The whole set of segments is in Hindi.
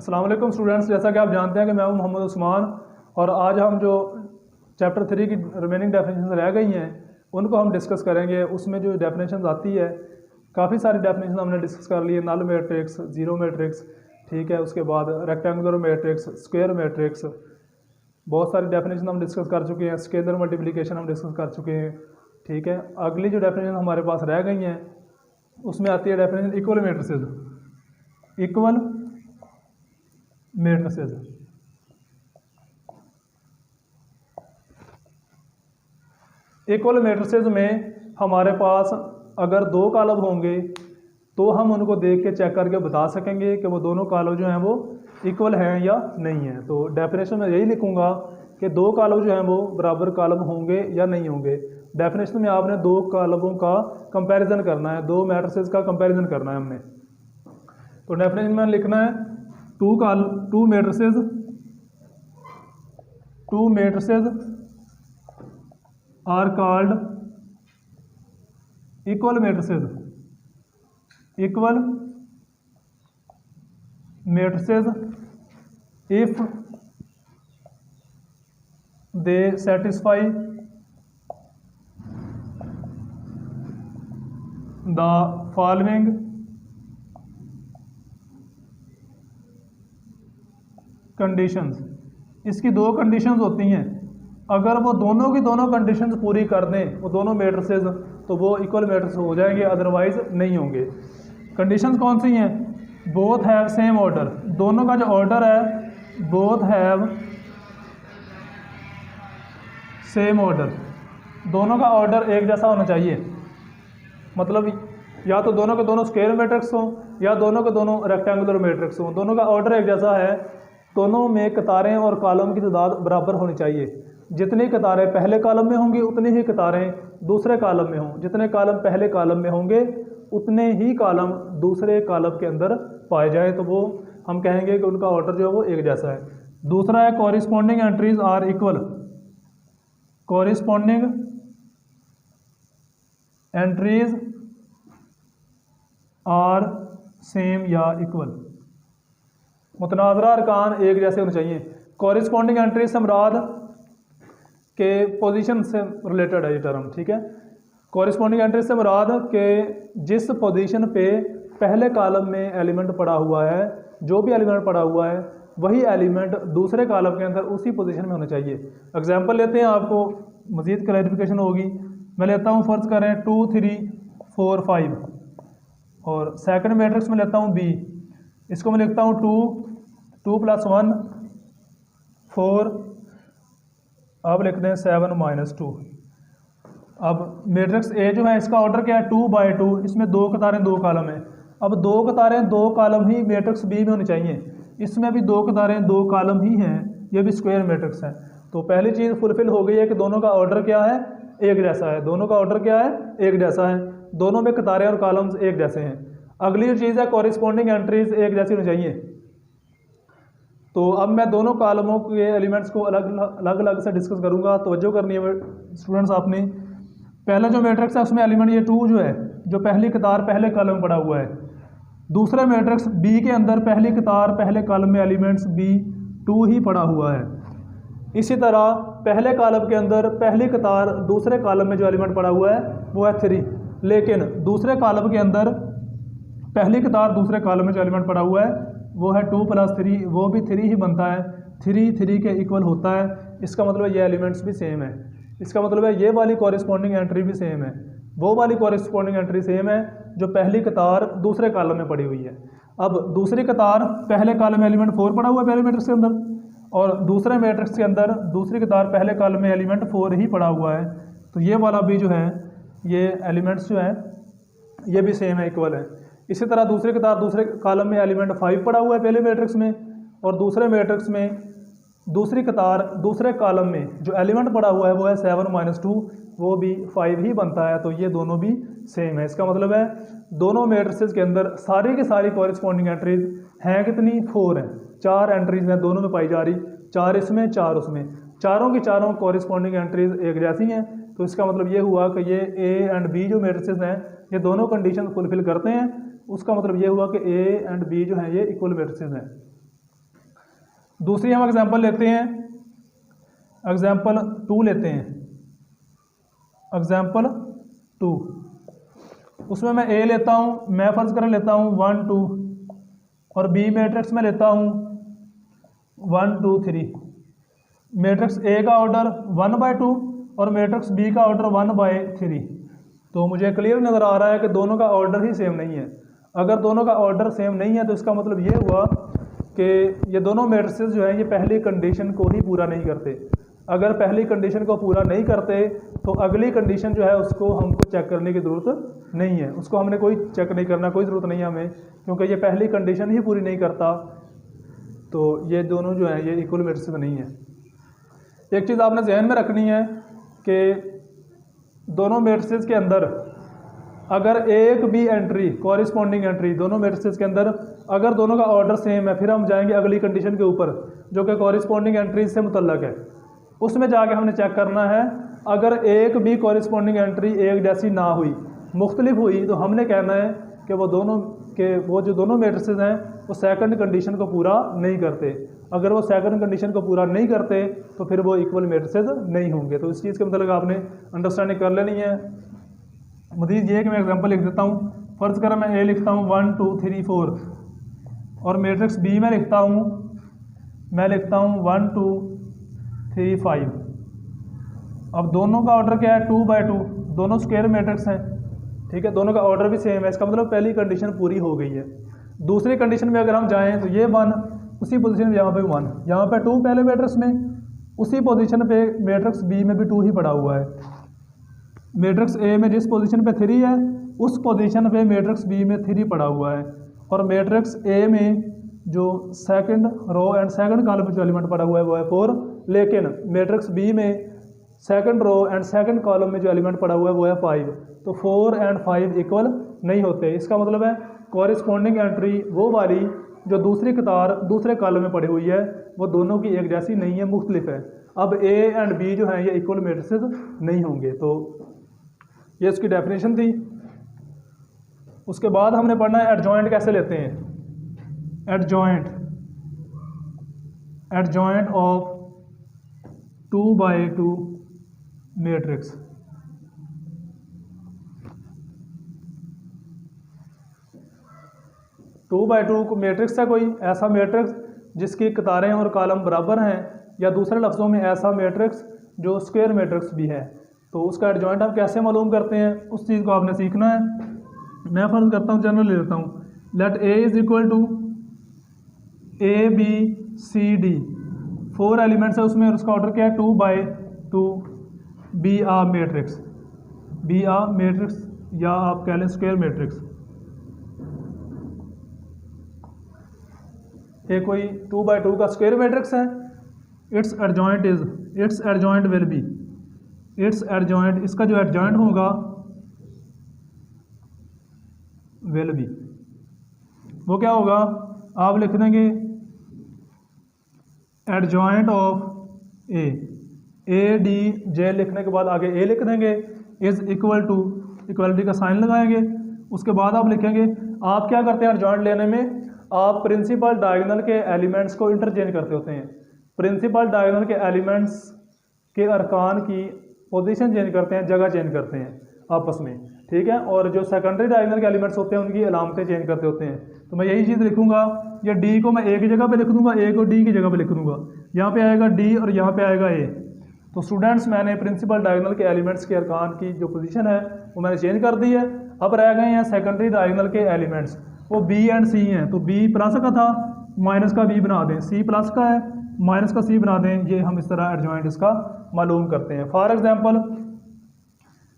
अस्सलाम वालेकुम स्टूडेंट्स, जैसा कि आप जानते हैं कि मैं हूं मोहम्मद उस्मान और आज हम जो चैप्टर 3 की रिमेनिंग डेफिनेशन रह गई हैं उनको हम डिस्कस करेंगे। उसमें जो डेफिनेशन आती है काफ़ी सारी डेफिनेशन हमने डिस्कस कर ली है। नल मैट्रिक्स, जीरो मैट्रिक्स, ठीक है, उसके बाद रेक्टेंगुलर मैट्रिक्स, स्क्वायर मैट्रिक्स, बहुत सारी डेफिनेशन हम डिस्कस कर चुके हैं। स्केलर मल्टीप्लिकेशन हम डिस्कस कर चुके हैं, ठीक है। अगली जो डेफिनेशन हमारे पास रह गई हैं उसमें आती है definition equal matrices. Equal matrices equal matrices में हमारे पास अगर दो कॉलम होंगे तो हम उनको देख के चेक करके बता सकेंगे कि वो दोनों कॉलम जो हैं वो इक्वल हैं या नहीं हैं। तो डेफिनेशन में यही लिखूंगा कि दो कॉलम जो हैं वो बराबर कॉलम होंगे या नहीं होंगे। डेफिनेशन में आपने दो कॉलमों का कंपैरिजन करना है, दो मैट्रिसेस का कंपैरिजन करना है हमने। तो डेफिनेशन में लिखना है two matrices are called equal matrices if they satisfy the following conditions. इसकी दो कंडीशंस होती हैं, अगर वो दोनों की दोनों कंडीशंस पूरी कर दें वो दोनों मैट्रिसेस तो वो इक्वल मैट्रिसेस हो जाएंगे, अदरवाइज नहीं होंगे। कंडीशंस कौन सी हैं? बोथ हैव सेम ऑर्डर, दोनों का जो ऑर्डर है बोथ हैव सेम ऑर्डर, दोनों का ऑर्डर एक जैसा होना चाहिए। मतलब या तो दोनों के दोनों स्क्वायर मैट्रिक्स हों या दोनों के दोनों रेक्टेंगुलर मैट्रिक्स हों, दोनों का ऑर्डर एक जैसा है। दोनों में कतारें और कॉलम की तादाद बराबर होनी चाहिए। जितनी कतारें पहले कॉलम में होंगी उतनी ही कतारें दूसरे कॉलम में हों, जितने कॉलम पहले कॉलम में होंगे उतने ही कॉलम दूसरे कॉलम के अंदर पाए जाएं, तो वो हम कहेंगे कि उनका ऑर्डर जो है वो एक जैसा है। दूसरा है corresponding entries are equal, corresponding entries are same या इक्वल, मुतनाज़रा अरकान एक जैसे होने चाहिए। कॉरिस्पॉन्डिंग एंट्रीज से मुराद के पोजीशन से रिलेटेड है ये टर्म, ठीक है। कॉरिस्पॉन्डिंग एंट्रीज से मुराद के जिस पोजीशन पे पहले कॉलम में एलिमेंट पड़ा हुआ है, जो भी एलिमेंट पड़ा हुआ है वही एलिमेंट दूसरे कॉलम के अंदर उसी पोजीशन में होना चाहिए। एग्जांपल लेते हैं, आपको मज़ीद क्लैरिफिकेशन होगी। मैं लेता हूँ, फ़र्ज़ करें 2 3 4 5 और सेकंड मैट्रिक्स में लेता हूँ बी। इसको मैं लिखता हूँ 2 + 1 4, अब लिखते हैं 7 - 2। अब मैट्रिक्स ए जो है इसका ऑर्डर क्या है? 2/2, इसमें दो कतारें दो कॉलम है। अब दो कतारें दो कॉलम ही मैट्रिक्स बी में होनी चाहिए, इसमें भी दो कतारें दो कॉलम ही हैं, ये भी स्क्वायर मैट्रिक्स है। तो पहली चीज़ फुलफिल हो गई है कि दोनों का ऑर्डर क्या है? एक जैसा है। दोनों का ऑर्डर क्या है? एक जैसा है। दोनों में कतारें और कॉलम्स एक जैसे हैं। अगली जो चीज़ है कॉरिस्पॉन्डिंग एंट्रीज एक जैसी होनी चाहिए। तो अब मैं दोनों कॉलमों के एलिमेंट्स को अलग अलग से डिस्कस करूंगा। तवज्जो करनी है स्टूडेंट्स आपने। पहला जो मैट्रिक्स है उसमें एलिमेंट ये 2 जो है, जो पहली कतार पहले कॉलम में पड़ा हुआ है। दूसरे मैट्रिक्स बी के अंदर पहली कतार पहले कॉलम में एलिमेंट्स बी 2 ही पड़ा हुआ है। इसी तरह पहले कॉलम के अंदर पहली कतार दूसरे कॉलम में जो एलिमेंट पड़ा हुआ है वो है 3, लेकिन दूसरे कॉलम के अंदर पहली कतार दूसरे कॉलम में जो एलिमेंट पड़ा हुआ है वो है 2 + 3, वो भी 3 ही बनता है। 3 के इक्वल होता है। इसका मतलब है ये एलिमेंट्स भी सेम है। इसका मतलब है ये वाली कॉरिस्पॉन्डिंग एंट्री भी सेम है, वो वाली कॉरिस्पॉन्डिंग एंट्री सेम है जो पहली कतार दूसरे कॉलम में पड़ी हुई है। अब दूसरी कतार पहले कॉलम में एलिमेंट 4 पड़ा हुआ है पहले मैट्रिक्स के अंदर, और दूसरे मैट्रिक्स के अंदर दूसरी कतार पहले कॉलम में एलिमेंट 4 ही पड़ा हुआ है। तो ये वाला भी जो है ये एलिमेंट्स जो है ये भी सेम है, इक्वल है। इसी तरह दूसरी कतार दूसरे कॉलम में एलिमेंट 5 पड़ा हुआ है पहले मैट्रिक्स में, और दूसरे मैट्रिक्स में दूसरी कतार दूसरे कॉलम में जो एलिमेंट पड़ा हुआ है वो है 7 - 2, वो भी 5 ही बनता है। तो ये दोनों भी सेम है। इसका मतलब है दोनों मैट्रिसेस के अंदर सारी की सारी कॉरिस्पॉन्डिंग एंट्रीज हैं कितनी? 4 हैं। 4 एंट्रीज हैं दोनों में पाई जा रही, 4 इसमें 4 उसमें, चारों की चारों कॉरिस्पॉन्डिंग एंट्रीज एक जैसी हैं। तो इसका मतलब ये हुआ कि ये ए एंड बी जो मैट्रिसेस हैं ये दोनों कंडीशन फुलफिल करते हैं। उसका मतलब ये हुआ कि ए एंड बी जो है ये इक्वल मैट्रिसेस हैं। दूसरी हम एग्जांपल लेते हैं, एग्जांपल 2 लेते हैं, एग्जांपल 2। उसमें मैं ए लेता हूँ, मैं फर्ज कर लेता हूँ 1 2 और बी मैट्रिक्स में लेता हूँ 1 2 3। मैट्रिक्स ए का ऑर्डर 1/2 और मैट्रिक्स बी का ऑर्डर 1/3। तो मुझे क्लियर नज़र आ रहा है कि दोनों का ऑर्डर ही सेम नहीं है। अगर दोनों का ऑर्डर सेम नहीं है तो इसका मतलब ये हुआ कि ये दोनों मैट्रिसेस जो है ये पहली कंडीशन को ही पूरा नहीं करते। अगर पहली कंडीशन को पूरा नहीं करते तो अगली कंडीशन जो है उसको हमको चेक करने की ज़रूरत नहीं है, उसको हमने कोई चेक नहीं करना, कोई ज़रूरत नहीं है हमें, क्योंकि ये पहली कंडीशन ही पूरी नहीं करता। तो ये दोनों जो है ये इक्वल मैट्रिसेस नहीं है। एक चीज़ आपने जहन में रखनी है कि दोनों मैट्रिसेस के अंदर अगर एक भी एंट्री कॉरिस्पॉन्डिंग एंट्री दोनों मैट्रिसेस के अंदर अगर दोनों का ऑर्डर सेम है, फिर हम जाएंगे अगली कंडीशन के ऊपर जो कि कॉरिस्पॉन्डिंग एंट्री से मुतल्लक है। उसमें जाके हमने चेक करना है अगर एक भी कॉरिस्पॉन्डिंग एंट्री एक जैसी ना हुई, मुख्तलिफ हुई, तो हमने कहना है कि वो जो दोनों मैट्रिसेस हैं वो सेकंड कंडीशन को पूरा नहीं करते। अगर वो सेकंड कंडीशन को पूरा नहीं करते तो फिर वो इक्वल मैट्रिसेस नहीं होंगे। तो इस चीज़ के मतलब आपने अंडरस्टैंडिंग कर लेनी है। मज़ीद ये कि मैं एग्जांपल लिख देता हूँ। फ़र्ज़ करें मैं ए लिखता हूँ 1 2 3 4 और मैट्रिक्स बी में लिखता हूँ 1 2 3 5। अब दोनों का ऑर्डर क्या है 2/2, दोनों स्क्वायर मैट्रिक्स हैं, ठीक है, दोनों का ऑर्डर भी सेम है। इसका मतलब पहली कंडीशन पूरी हो गई है। दूसरी कंडीशन में अगर हम जाएँ तो ये 1 उसी पोजीशन में, यहाँ पे 1, यहाँ पे 2 पहले मैट्रिक्स में, उसी पोजीशन पे मैट्रिक्स बी में भी 2 ही पड़ा हुआ है। मैट्रिक्स ए में जिस पोजीशन पे 3 है उस पोजीशन पे मैट्रिक्स बी में 3 पड़ा हुआ है। और मैट्रिक्स ए में जो second row and second column में जो एलिमेंट पड़ा हुआ है वो है 4, लेकिन मैट्रिक्स बी में second row and second column में जो एलिमेंट पड़ा हुआ है वो है 5। तो 4 एंड 5 इक्वल नहीं होते। इसका मतलब है कॉरिस्पॉन्डिंग एंट्री वो वाली जो दूसरी कतार दूसरे कॉलम में पड़ी हुई है वो दोनों की एक जैसी नहीं है, मुख्तलिफ है। अब ए एंड बी जो है ये इक्वल मैट्रिसेस नहीं होंगे। तो ये इसकी डेफिनेशन थी। उसके बाद हमने पढ़ना है एडजॉइंट कैसे लेते हैं। Adjoint of 2/2 matrix. Two by two matrix है कोई ऐसा मैट्रिक्स जिसकी कतारें और कॉलम बराबर हैं, या दूसरे लफ्ज़ों में ऐसा मैट्रिक्स जो स्क्वायर मैट्रिक्स भी है। तो उसका एडजॉइंट हम कैसे मालूम करते हैं उस चीज़ को आपने सीखना है। मैं फर्ज करता हूँ, जनरल ले लेता हूँ, let A is equal to ABCD, 4 elements है उसमें, और उसका ऑर्डर क्या है 2/2, बी आ मैट्रिक्स या आप कह लें स्क्वायर मैट्रिक्स। ये कोई 2/2 का स्क्वायर मैट्रिक्स है। इट्स एडजॉइंट विल बी, इसका जो एडजॉइंट होगा विल बी, वो क्या होगा, आप लिख देंगे एडजॉइंट ऑफ AD लिखने के बाद आगे ए लिख देंगे, इज इक्वल टू, इक्वलिटी का साइन लगाएंगे। उसके बाद आप लिखेंगे, आप क्या करते हैं एडजॉइंट लेने में, आप प्रिंसिपल डायगोनल के एलिमेंट्स को इंटरचेंज करते होते हैं। प्रिंसिपल डायगोनल के एलिमेंट्स के अरकान की पोजीशन चेंज करते हैं, जगह चेंज करते हैं आपस में, ठीक है। और जो सेकेंडरी डायगोनल के एलिमेंट्स होते हैं उनकी अलामतें चेंज करते होते हैं। तो मैं यही चीज़ लिखूंगा, या डी को मैं ए की जगह पे लिख दूंगा, ए को डी की जगह पे लिख दूंगा, यहाँ पे आएगा डी और यहाँ पे आएगा ए। तो स्टूडेंट्स मैंने प्रिंसिपल डायगोनल के एलिमेंट्स के अरकान की जो पोजीशन है वो मैंने चेंज कर दी है। अब रह गए हैं सेकेंडरी डायगोनल के एलिमेंट्स, वो बी एंड सी हैं। तो बी प्लस का था, माइनस का बी बना दें, सी प्लस का है, माइनस का सी बना दें। ये हम इस तरह एडजॉइंट इसका मालूम करते हैं। फॉर एग्जांपल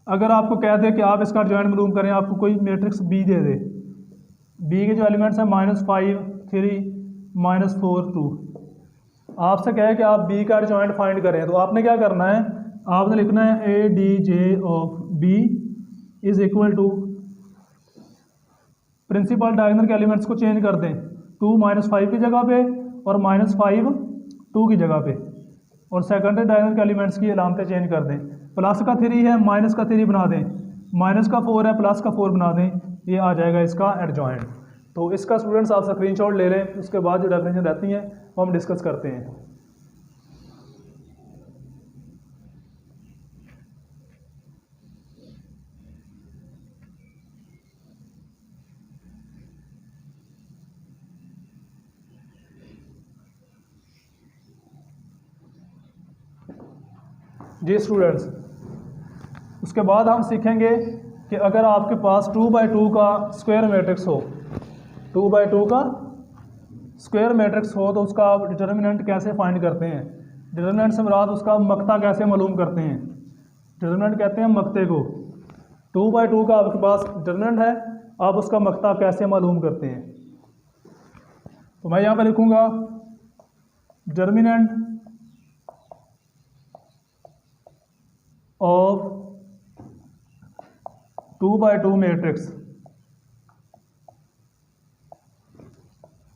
अगर आपको कह दे कि आप इसका एडजॉइंट मालूम करें, आपको कोई मैट्रिक्स बी दे दे, बी के जो एलिमेंट्स हैं -5 3 -4 2, आपसे कहे कि आप बी का एडजॉइंट फाइंड करें, तो आपने क्या करना है, आपने लिखना है ADJ of B is equal to, principal diagonal के एलिमेंट्स को चेंज कर दें, 2 -5 की जगह पे और -5 2 की जगह पे, और सेकेंडरी डायगोनल के एलिमेंट्स की अलामतें चेंज कर दें। प्लस का 3 है, माइनस का 3 बना दें, माइनस का 4 है, प्लस का 4 बना दें, ये आ जाएगा इसका एडजॉइंट। तो इसका स्टूडेंट्स आप स्क्रीनशॉट ले लें, उसके बाद जो डेफिनेशन रहती हैं वो हम डिस्कस करते हैं। जी स्टूडेंट्स, उसके बाद हम सीखेंगे कि अगर आपके पास 2x2 का स्क्वायर मैट्रिक्स हो, 2x2 का स्क्वायर मैट्रिक्स हो तो उसका आप डिटर्मिनेंट कैसे फाइंड करते हैं। डिटर्मिनेंट से मुराद उसका मक्ता कैसे मालूम करते हैं। डिटर्मिनेंट कहते हैं मक्ते को। 2x2 का आपके पास डिटर्मिनेंट है, आप उसका मक्ता कैसे मालूम करते हैं। तो मैं यहाँ पर लिखूँगा डिटर्मिनेंट ऑफ 2x2 मैट्रिक्स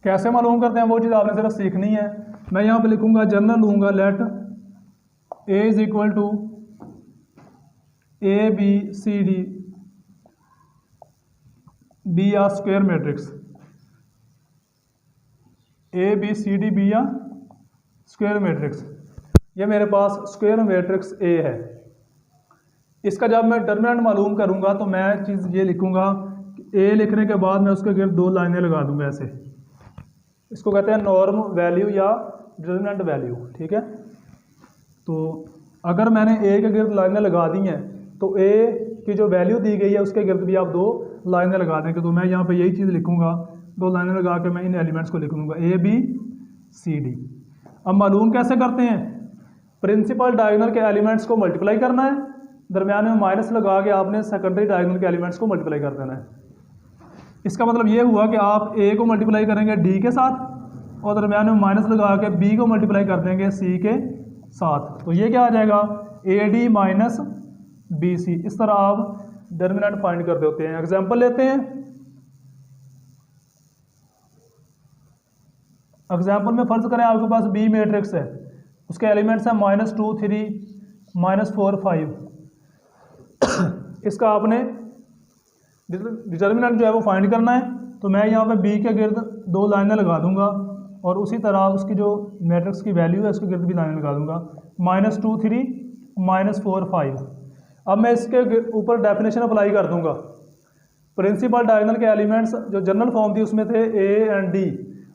कैसे मालूम करते हैं वो चीज़ आपने सिर्फ सीखनी है। मैं यहाँ पे लिखूंगा जनरल लूँगा, let a is equal to A B C D be a square matrix, A B C D be a square matrix. ये मेरे पास स्क्वायर मैट्रिक्स ए है। इसका जब मैं डिटर्मिनेंट मालूम करूँगा तो मैं चीज़ ये लिखूँगा कि ए लिखने के बाद मैं उसके गिर्द 2 लाइनें लगा दूँगा ऐसे। इसको कहते हैं नॉर्म वैल्यू या डिटर्मिनेंट वैल्यू, ठीक है। तो अगर मैंने ए के गिर्द लाइनें लगा दी हैं तो ए की जो वैल्यू दी गई है उसके गिर्द भी आप 2 लाइनें लगा देंगे। तो मैं यहाँ पे यही चीज़ लिखूँगा, 2 लाइनें लगा के मैं इन एलिमेंट्स को लिखूँगा ए बी सी डी। अब मालूम कैसे करते हैं, प्रिंसिपल डायगोनल के एलिमेंट्स को मल्टीप्लाई करना है, दरम्यान में माइनस लगा के आपने सेकेंडरी डायगोनल के एलिमेंट्स को मल्टीप्लाई कर देना है। इसका मतलब ये हुआ कि आप ए को मल्टीप्लाई करेंगे डी के साथ और दरम्यान में माइनस लगा के बी को मल्टीप्लाई कर देंगे सी के साथ। तो ये क्या आ जाएगा, A D minus B C. इस तरह आप डिटर्मिनेंट फाइंड कर देते हैं। एग्जाम्पल लेते हैं। एग्जाम्पल में फर्ज करें आपके पास बी मैट्रिक्स है, उसके एलिमेंट्स हैं -2 3 -4 5। इसका आपने डिटर्मिनेंट जो है वो फाइंड करना है। तो मैं यहाँ पे बी के गिर्द 2 लाइनें लगा दूंगा और उसी तरह उसकी जो मैट्रिक्स की वैल्यू है उसके गिर्द भी लाइनें लगा दूंगा, -2 3 -4 5। अब मैं इसके ऊपर डेफिनेशन अप्लाई कर दूंगा। प्रिंसिपल डायगोनल के एलिमेंट्स जो जनरल फॉर्म थी उसमें थे ए एंड डी,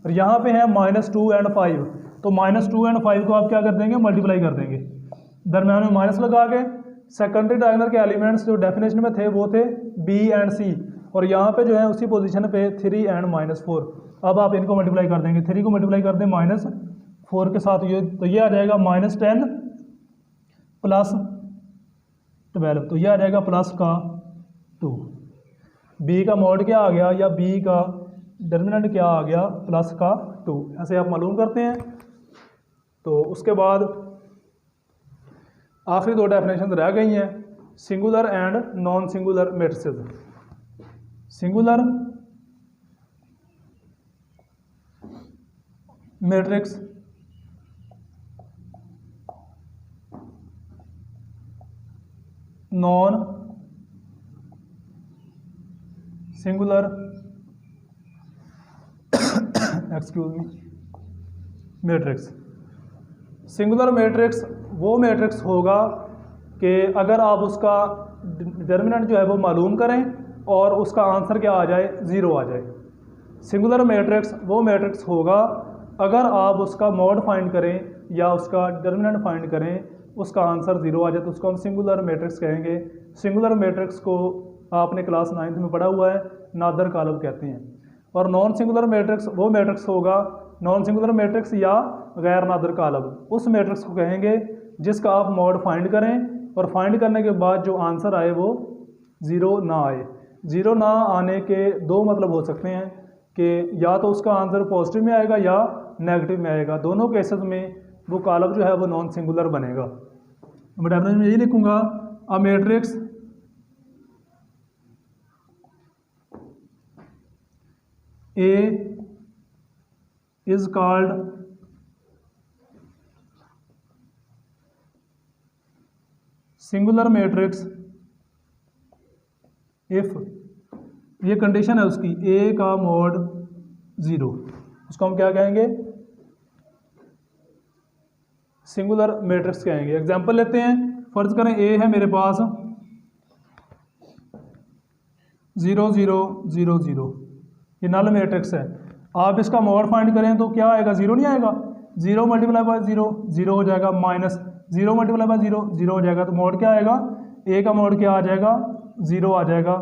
और यहाँ पे है -2 एंड 5। तो -2 एंड 5 को आप क्या कर देंगे, मल्टीप्लाई कर देंगे, दरम्यान में माइनस लगा के। सेकेंडरी डायगोनल के एलिमेंट्स जो डेफिनेशन में थे वो थे बी एंड सी, और यहाँ पे जो है उसी पोजीशन पे 3 एंड -4। अब आप इनको मल्टीप्लाई कर देंगे, 3 को मल्टीप्लाई कर दें -4 के साथ, ये तो ये आ जाएगा -10 + 12, तो ये आ जाएगा +2। बी का मॉड क्या आ गया, या बी का डिटर्मिनेंट क्या आ गया, +2। ऐसे आप मालूम करते हैं। तो उसके बाद आखिरी 2 डेफिनेशन रह गई हैं, singular and non singular matrices. Singular matrix non singular excuse me matrix. Singular matrix वो मैट्रिक्स होगा कि अगर आप उसका डिटर्मिनेंट जो है वो मालूम करें और उसका आंसर क्या आ जाए, 0 आ जाए। सिंगुलर मैट्रिक्स वो मैट्रिक्स होगा अगर आप उसका मॉड फाइंड करें या उसका डिटर्मिनेंट फाइंड करें, उसका आंसर 0 आ जाए, तो उसको हम सिंगुलर मैट्रिक्स कहेंगे। सिंगुलर मैट्रिक्स को आपने क्लास 9th में पढ़ा हुआ है, नादर कालब कहते हैं। और नॉन सिंगुलर मैट्रिक्स वो मैट्रिक्स होगा, नॉन सिंगुलर मैट्रिक्स या गैर नादर कालब, उस मैट्रिक्स को कहेंगे जिसका आप मॉड फाइंड करें और फाइंड करने के बाद जो आंसर आए वो 0 ना आए। 0 ना आने के 2 मतलब हो सकते हैं कि या तो उसका आंसर पॉजिटिव में आएगा या नेगेटिव में आएगा। दोनों केसेस में वो कालब जो है वो नॉन सिंगुलर बनेगा। मैं डेफिनेशन में यही लिखूंगा, a matrix A is called singular matrix if ये कंडीशन है उसकी, ए का मॉड 0, उसको हम क्या कहेंगे, सिंगुलर मैट्रिक्स कहेंगे। एग्जांपल लेते हैं, फर्ज करें ए है मेरे पास 0 0 0 0, ये नल मैट्रिक्स है। आप इसका मॉड फाइंड करें तो क्या आएगा, 0 नहीं आएगा, 0 मल्टीप्लाई बाय 0 0 हो जाएगा, माइनस 0 मल्टीप्लाई बाय 0 0 हो जाएगा, तो मॉड क्या आएगा, ए का मॉड क्या आ जाएगा, 0 आ जाएगा।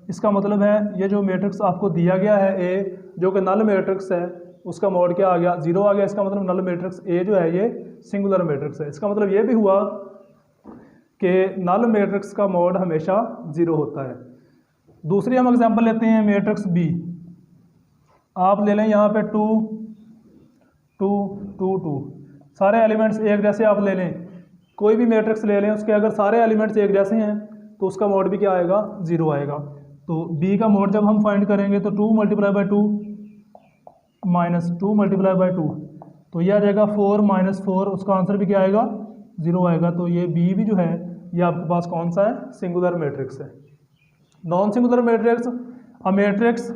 इसका मतलब है ये जो मैट्रिक्स आपको दिया गया है ए, जो कि नल मैट्रिक्स है, उसका मॉड क्या आ गया, 0 आ गया। इसका मतलब नल मैट्रिक्स ए जो है ये सिंगुलर मैट्रिक्स है। इसका मतलब ये भी हुआ कि नल मैट्रिक्स का मॉड हमेशा 0 होता है। दूसरी हम एग्जांपल लेते हैं, मैट्रिक्स बी। आप ले लें यहाँ पे 2 2 2 2, सारे एलिमेंट्स एक जैसे आप ले लें, कोई भी मैट्रिक्स ले लें, उसके अगर सारे एलिमेंट्स एक जैसे हैं तो उसका मॉड भी क्या आएगा, 0 आएगा। तो बी का मॉड जब हम फाइंड करेंगे तो 2 multiply by 2 minus 2 multiply by 2, तो ये आ जाएगा 4 माइनस 4, उसका आंसर भी क्या आएगा, 0 आएगा। तो ये बी भी जो है ये आपके पास कौन सा है, सिंगुलर मैट्रिक्स है। Non singular matrix, a matrix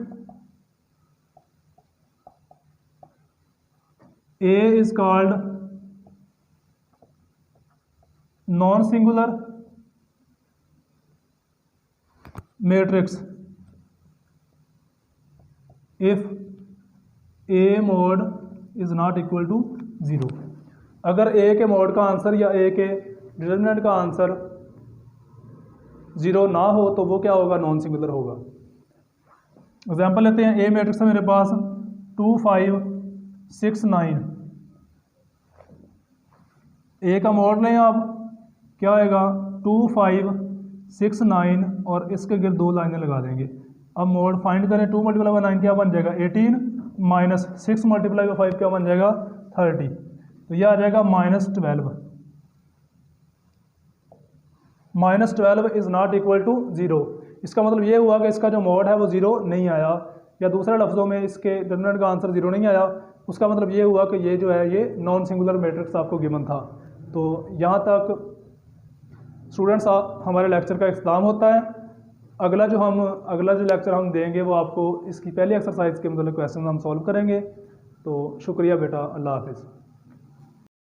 A is called non-singular matrix if A mod is not equal to 0। अगर A के मॉड का आंसर या A के डिटरमिनेंट का आंसर 0 ना हो तो वो क्या होगा, नॉन सिंगुलर होगा। एग्जाम्पल लेते हैं, A मैट्रिक्स है मेरे पास 2 5 6 9, ए का मॉड लें आप, क्या आएगा 2 5 6 9 और इसके गिर्द 2 लाइनें लगा देंगे। अब मॉड फाइंड करें, 2 मल्टीप्लाई बाई 9 क्या बन जाएगा 18, माइनस 6 मल्टीप्लाई बाई 5 क्या बन जाएगा 30, तो यह आ जाएगा -12। -12 इज़ नॉट इक्वल टू 0। इसका मतलब ये हुआ कि इसका जो मॉड है वो 0 नहीं आया, या दूसरे लफ्ज़ों में इसके डिटरमिनेंट का आंसर 0 नहीं आया। उसका मतलब ये हुआ कि ये जो है ये नॉन सिंगुलर मैट्रिक्स आपको गिवन था। तो यहाँ तक स्टूडेंट्स हमारे लेक्चर का इख्तिताम होता है। अगला जो लेक्चर हम देंगे वो आपको इसकी पहली एक्सरसाइज के मतलब क्वेश्चन हम सॉल्व करेंगे। तो शुक्रिया बेटा, अल्लाह हाफिज़।